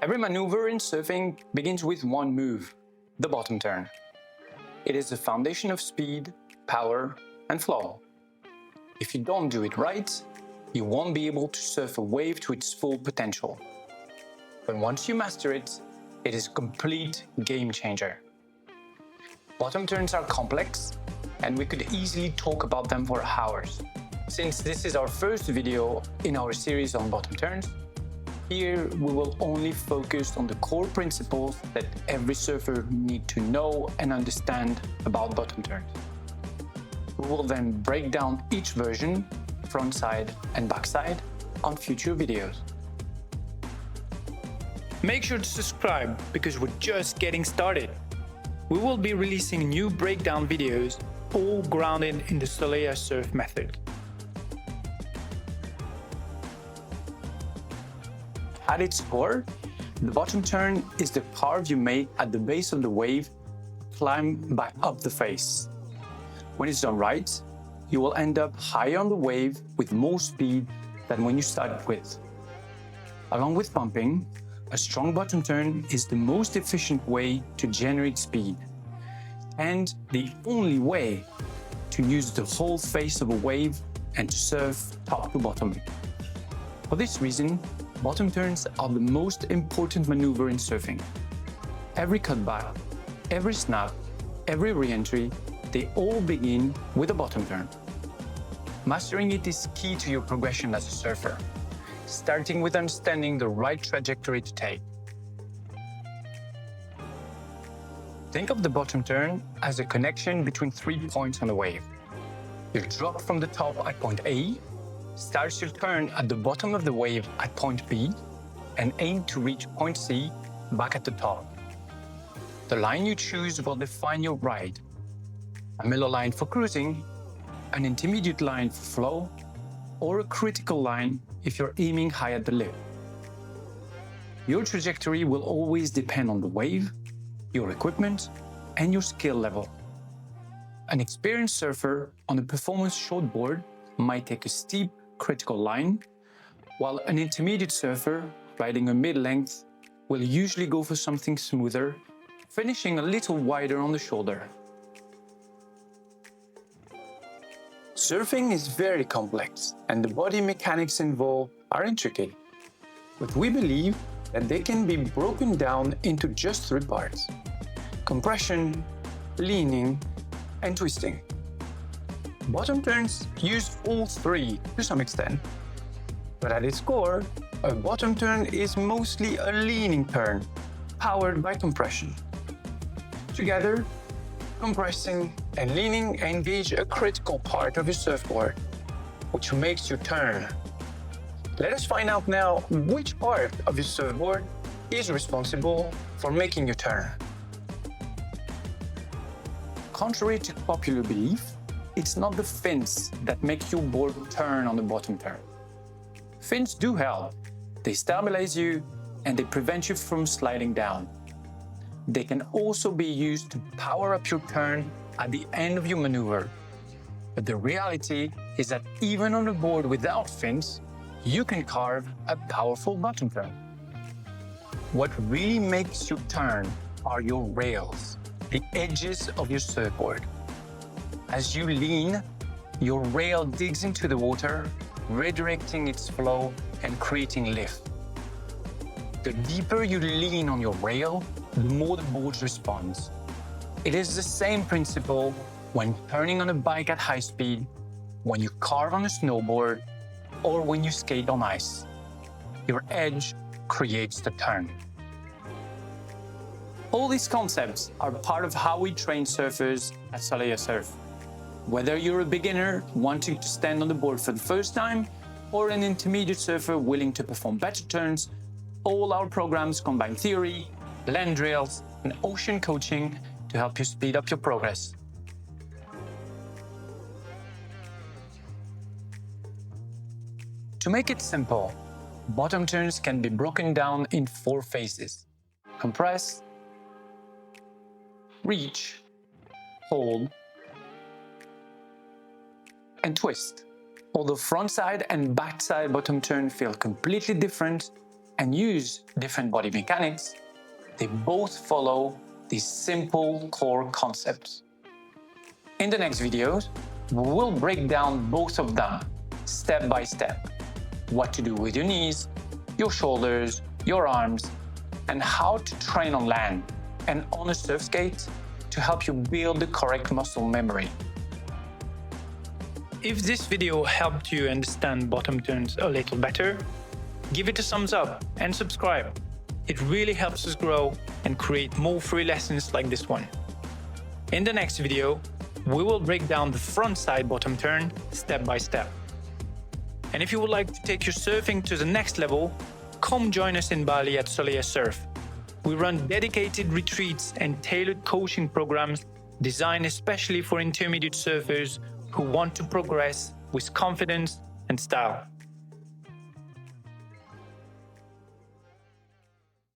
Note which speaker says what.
Speaker 1: Every maneuver in surfing begins with one move, the bottom turn. It is the foundation of speed, power, and flow. If you don't do it right, you won't be able to surf a wave to its full potential. But once you master it, it is a complete game changer. Bottom turns are complex, and we could easily talk about them for hours. Since this is our first video in our series on bottom turns, here we will only focus on the core principles that every surfer needs to know and understand about bottom turns. We will then break down each version, frontside and backside, on future videos. Make sure to subscribe because we're just getting started. We will be releasing new breakdown videos, all grounded in the Soleia Surf method. At its core, the bottom turn is the carve you make at the base of the wave, climb back up the face. When it's done right, you will end up higher on the wave with more speed than when you started with. Along with pumping, a strong bottom turn is the most efficient way to generate speed, and the only way to use the whole face of a wave and to surf top to bottom. For this reason, bottom turns are the most important maneuver in surfing. Every cutback, every snap, every re-entry, they all begin with a bottom turn. Mastering it is key to your progression as a surfer, starting with understanding the right trajectory to take. Think of the bottom turn as a connection between 3 points on the wave. You drop from the top at point A, start your turn at the bottom of the wave at point B, and aim to reach point C back at the top. The line you choose will define your ride. A mellow line for cruising, an intermediate line for flow, or a critical line if you're aiming high at the lip. Your trajectory will always depend on the wave, your equipment, and your skill level. An experienced surfer on a performance shortboard might take a steep, critical line, while an intermediate surfer riding a mid-length will usually go for something smoother, finishing a little wider on the shoulder. Surfing is very complex, and the body mechanics involved are intricate, but we believe that they can be broken down into just 3 parts: compression, leaning, and twisting. Bottom turns use all 3 to some extent, but at its core, a bottom turn is mostly a leaning turn, powered by compression. Together, compressing and leaning engage a critical part of your surfboard, which makes you turn. Let us find out now which part of your surfboard is responsible for making you turn. Contrary to popular belief, it's not the fins that make your board turn on the bottom turn. Fins do help. They stabilize you and they prevent you from sliding down. They can also be used to power up your turn at the end of your maneuver. But the reality is that even on a board without fins, you can carve a powerful bottom turn. What really makes you turn are your rails, the edges of your surfboard. As you lean, your rail digs into the water, redirecting its flow and creating lift. The deeper you lean on your rail, the more the board responds. It is the same principle when turning on a bike at high speed, when you carve on a snowboard, or when you skate on ice. Your edge creates the turn. All these concepts are part of how we train surfers at Soleia Surf. Whether you're a beginner wanting to stand on the board for the first time, or an intermediate surfer willing to perform better turns, all our programs combine theory, land drills, and ocean coaching to help you speed up your progress. To make it simple, bottom turns can be broken down in 4 phases: compress, reach, hold, and twist. Although frontside and backside bottom turn feel completely different, and use different body mechanics, they both follow these simple core concepts. In the next videos, we will break down both of them step by step. What to do with your knees, your shoulders, your arms, and how to train on land and on a surf skate to help you build the correct muscle memory. If this video helped you understand bottom turns a little better, give it a thumbs up and subscribe. It really helps us grow and create more free lessons like this one. In the next video, we will break down the front side bottom turn step by step. And if you would like to take your surfing to the next level, come join us in Bali at Soleia Surf. We run dedicated retreats and tailored coaching programs designed especially for intermediate surfers who want to progress with confidence and style.